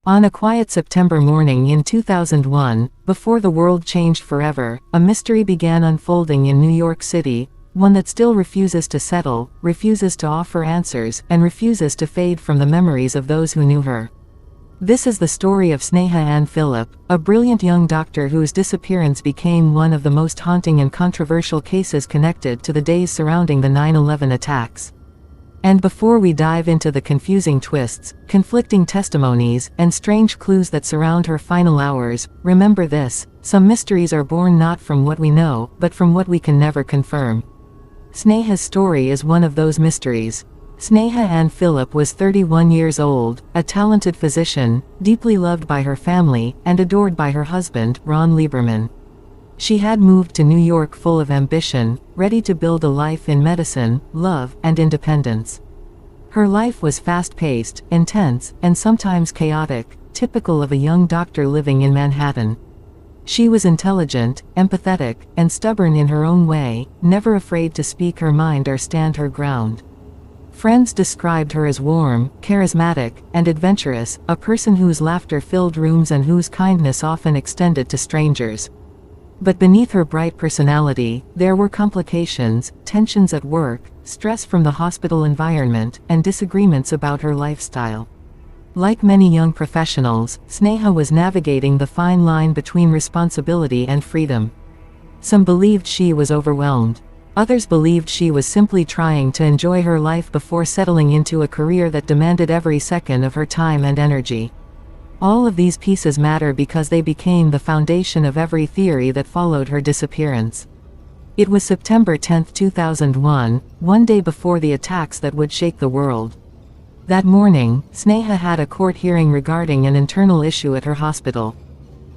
On a quiet September morning in 2001, before the world changed forever, a mystery began unfolding in New York City, one that still refuses to settle, refuses to offer answers, and refuses to fade from the memories of those who knew her. This is the story of Sneha Anne Philip, a brilliant young doctor whose disappearance became one of the most haunting and controversial cases connected to the days surrounding the 9/11 attacks. And before we dive into the confusing twists, conflicting testimonies, and strange clues that surround her final hours, remember this: some mysteries are born not from what we know, but from what we can never confirm. Sneha's story is one of those mysteries. Sneha Anne Philip was 31 years old, a talented physician, deeply loved by her family, and adored by her husband, Ron Lieberman. She had moved to New York full of ambition, ready to build a life in medicine, love, and independence. Her life was fast-paced, intense, and sometimes chaotic, typical of a young doctor living in Manhattan. She was intelligent, empathetic, and stubborn in her own way, never afraid to speak her mind or stand her ground. Friends described her as warm, charismatic, and adventurous, a person whose laughter filled rooms and whose kindness often extended to strangers. But beneath her bright personality, there were complications, tensions at work, stress from the hospital environment, and disagreements about her lifestyle. Like many young professionals, Sneha was navigating the fine line between responsibility and freedom. Some believed she was overwhelmed. Others believed she was simply trying to enjoy her life before settling into a career that demanded every second of her time and energy. All of these pieces matter because they became the foundation of every theory that followed her disappearance. It was September 10, 2001, one day before the attacks that would shake the world. That morning, Sneha had a court hearing regarding an internal issue at her hospital.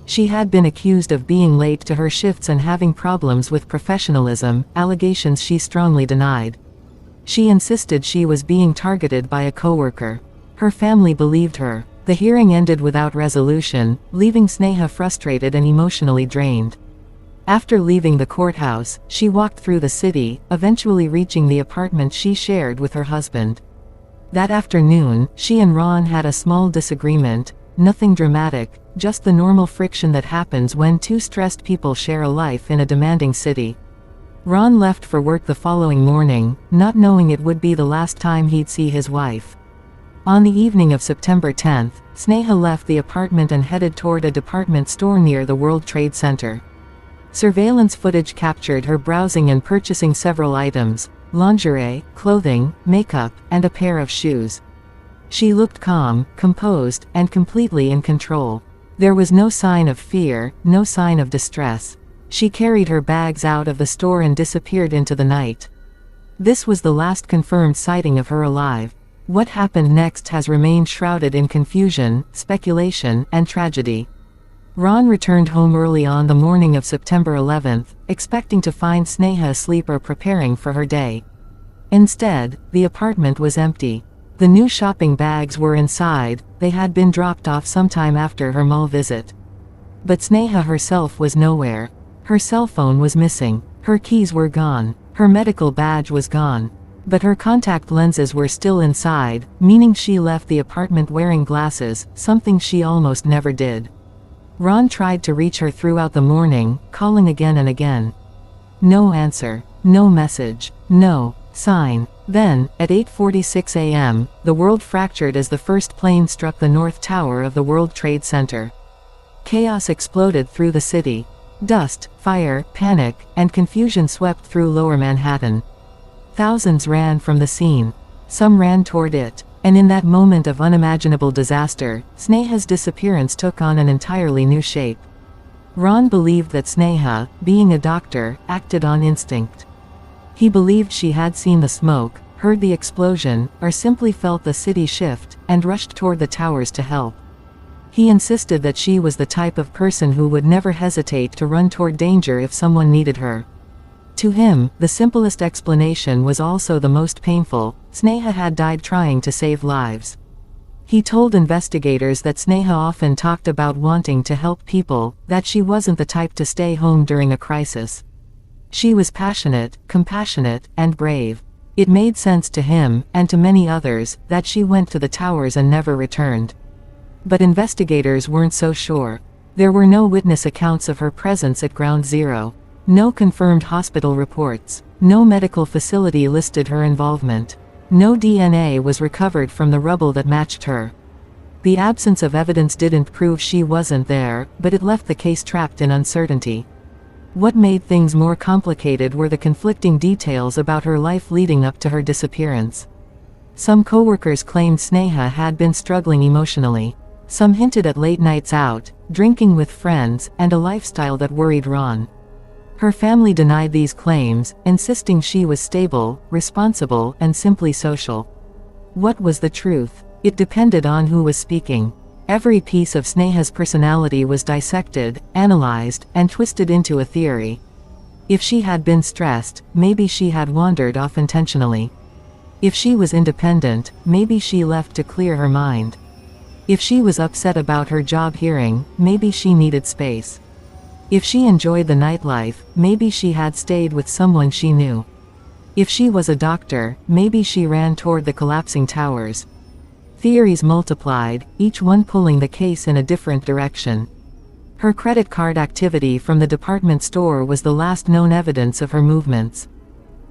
She had been accused of being late to her shifts and having problems with professionalism, allegations she strongly denied. She insisted she was being targeted by a coworker. Her family believed her. The hearing ended without resolution, leaving Sneha frustrated and emotionally drained. After leaving the courthouse, she walked through the city, eventually reaching the apartment she shared with her husband. That afternoon, she and Ron had a small disagreement, nothing dramatic, just the normal friction that happens when two stressed people share a life in a demanding city. Ron left for work the following morning, not knowing it would be the last time he'd see his wife. On the evening of September 10, Sneha left the apartment and headed toward a department store near the World Trade Center. Surveillance footage captured her browsing and purchasing several items: lingerie, clothing, makeup, and a pair of shoes. She looked calm, composed, and completely in control. There was no sign of fear, no sign of distress. She carried her bags out of the store and disappeared into the night. This was the last confirmed sighting of her alive. What happened next has remained shrouded in confusion, speculation, and tragedy. Ron returned home early on the morning of September 11, expecting to find Sneha asleep or preparing for her day. Instead, the apartment was empty. The new shopping bags were inside, they had been dropped off sometime after her mall visit. But Sneha herself was nowhere. Her cell phone was missing. Her keys were gone. Her medical badge was gone. But her contact lenses were still inside, meaning she left the apartment wearing glasses, something she almost never did. Ron tried to reach her throughout the morning, calling again and again. No answer. No message. No sign. Then, at 8:46 a.m., the world fractured as the first plane struck the North Tower of the World Trade Center. Chaos exploded through the city. Dust, fire, panic, and confusion swept through Lower Manhattan. Thousands ran from the scene. Some ran toward it. And in that moment of unimaginable disaster, Sneha's disappearance took on an entirely new shape. Ron believed that Sneha, being a doctor, acted on instinct. He believed she had seen the smoke, heard the explosion, or simply felt the city shift, and rushed toward the towers to help. He insisted that she was the type of person who would never hesitate to run toward danger if someone needed her. To him, the simplest explanation was also the most painful: Sneha had died trying to save lives. He told investigators that Sneha often talked about wanting to help people, that she wasn't the type to stay home during a crisis. She was passionate, compassionate, and brave. It made sense to him, and to many others, that she went to the towers and never returned. But investigators weren't so sure. There were no witness accounts of her presence at Ground Zero. No confirmed hospital reports. No medical facility listed her involvement. No DNA was recovered from the rubble that matched her. The absence of evidence didn't prove she wasn't there, but it left the case trapped in uncertainty. What made things more complicated were the conflicting details about her life leading up to her disappearance. Some coworkers claimed Sneha had been struggling emotionally. Some hinted at late nights out, drinking with friends, and a lifestyle that worried Ron. Her family denied these claims, insisting she was stable, responsible, and simply social. What was the truth? It depended on who was speaking. Every piece of Sneha's personality was dissected, analyzed, and twisted into a theory. If she had been stressed, maybe she had wandered off intentionally. If she was independent, maybe she left to clear her mind. If she was upset about her job hearing, maybe she needed space. If she enjoyed the nightlife, maybe she had stayed with someone she knew. If she was a doctor, maybe she ran toward the collapsing towers. Theories multiplied, each one pulling the case in a different direction. Her credit card activity from the department store was the last known evidence of her movements.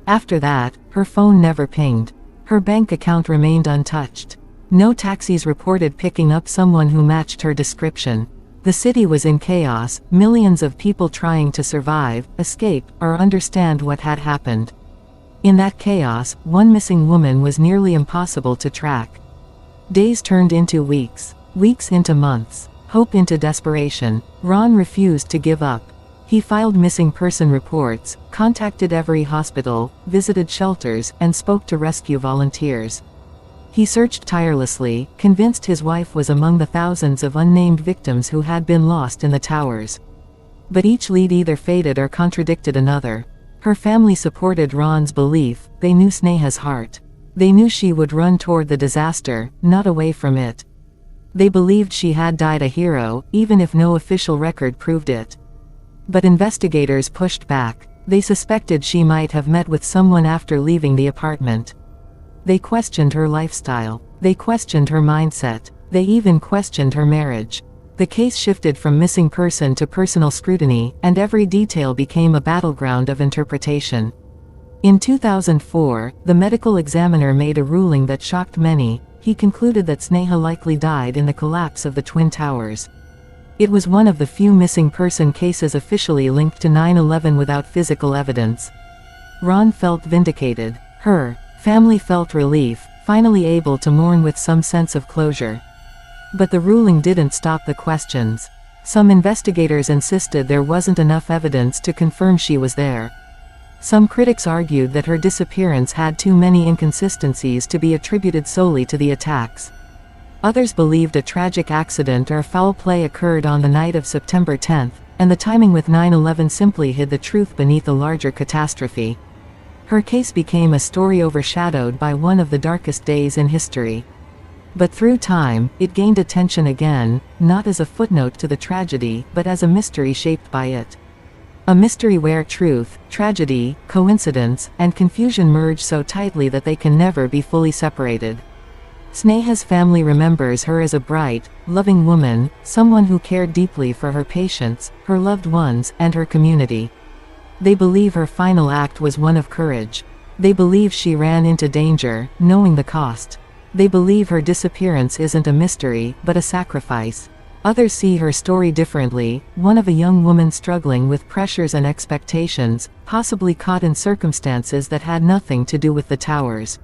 After that, her phone never pinged. Her bank account remained untouched. No taxis reported picking up someone who matched her description. The city was in chaos, millions of people trying to survive, escape, or understand what had happened. In that chaos, one missing woman was nearly impossible to track. Days turned into weeks, weeks into months, hope into desperation. Ron refused to give up. He filed missing person reports, contacted every hospital, visited shelters, and spoke to rescue volunteers. He searched tirelessly, convinced his wife was among the thousands of unnamed victims who had been lost in the towers. But each lead either faded or contradicted another. Her family supported Ron's belief, they knew Sneha's heart. They knew she would run toward the disaster, not away from it. They believed she had died a hero, even if no official record proved it. But investigators pushed back. They suspected she might have met with someone after leaving the apartment. They questioned her lifestyle. They questioned her mindset. They even questioned her marriage. The case shifted from missing person to personal scrutiny, and every detail became a battleground of interpretation. In 2004, the medical examiner made a ruling that shocked many. He concluded that Sneha likely died in the collapse of the Twin Towers. It was one of the few missing person cases officially linked to 9/11 without physical evidence. Ron felt vindicated. Her family felt relief, finally able to mourn with some sense of closure. But the ruling didn't stop the questions. Some investigators insisted there wasn't enough evidence to confirm she was there. Some critics argued that her disappearance had too many inconsistencies to be attributed solely to the attacks. Others believed a tragic accident or foul play occurred on the night of September 10, and the timing with 9/11 simply hid the truth beneath a larger catastrophe. Her case became a story overshadowed by one of the darkest days in history. But through time, it gained attention again, not as a footnote to the tragedy, but as a mystery shaped by it. A mystery where truth, tragedy, coincidence, and confusion merge so tightly that they can never be fully separated. Sneha's family remembers her as a bright, loving woman, someone who cared deeply for her patients, her loved ones, and her community. They believe her final act was one of courage. They believe she ran into danger, knowing the cost. They believe her disappearance isn't a mystery, but a sacrifice. Others see her story differently, one of a young woman struggling with pressures and expectations, possibly caught in circumstances that had nothing to do with the towers.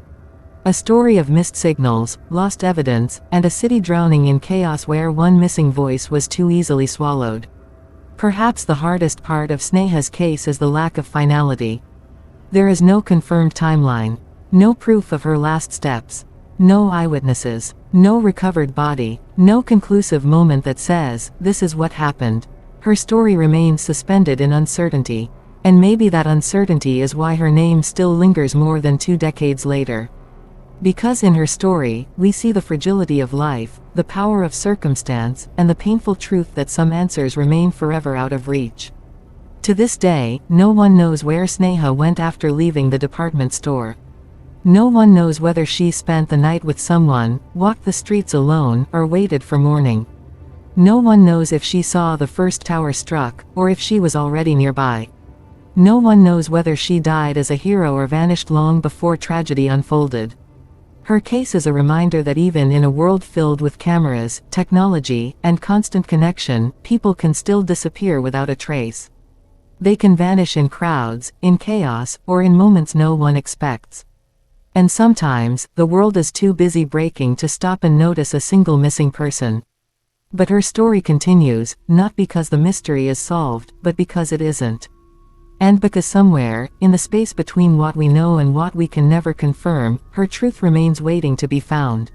A story of missed signals, lost evidence, and a city drowning in chaos where one missing voice was too easily swallowed. Perhaps the hardest part of Sneha's case is the lack of finality. There is no confirmed timeline, no proof of her last steps, no eyewitnesses, no recovered body, no conclusive moment that says, this is what happened. Her story remains suspended in uncertainty, and maybe that uncertainty is why her name still lingers more than 2 decades later. Because in her story, we see the fragility of life, the power of circumstance, and the painful truth that some answers remain forever out of reach. To this day, no one knows where Sneha went after leaving the department store. No one knows whether she spent the night with someone, walked the streets alone, or waited for morning. No one knows if she saw the first tower struck, or if she was already nearby. No one knows whether she died as a hero or vanished long before tragedy unfolded. Her case is a reminder that even in a world filled with cameras, technology, and constant connection, people can still disappear without a trace. They can vanish in crowds, in chaos, or in moments no one expects. And sometimes, the world is too busy breaking to stop and notice a single missing person. But her story continues, not because the mystery is solved, but because it isn't. And because somewhere, in the space between what we know and what we can never confirm, her truth remains waiting to be found.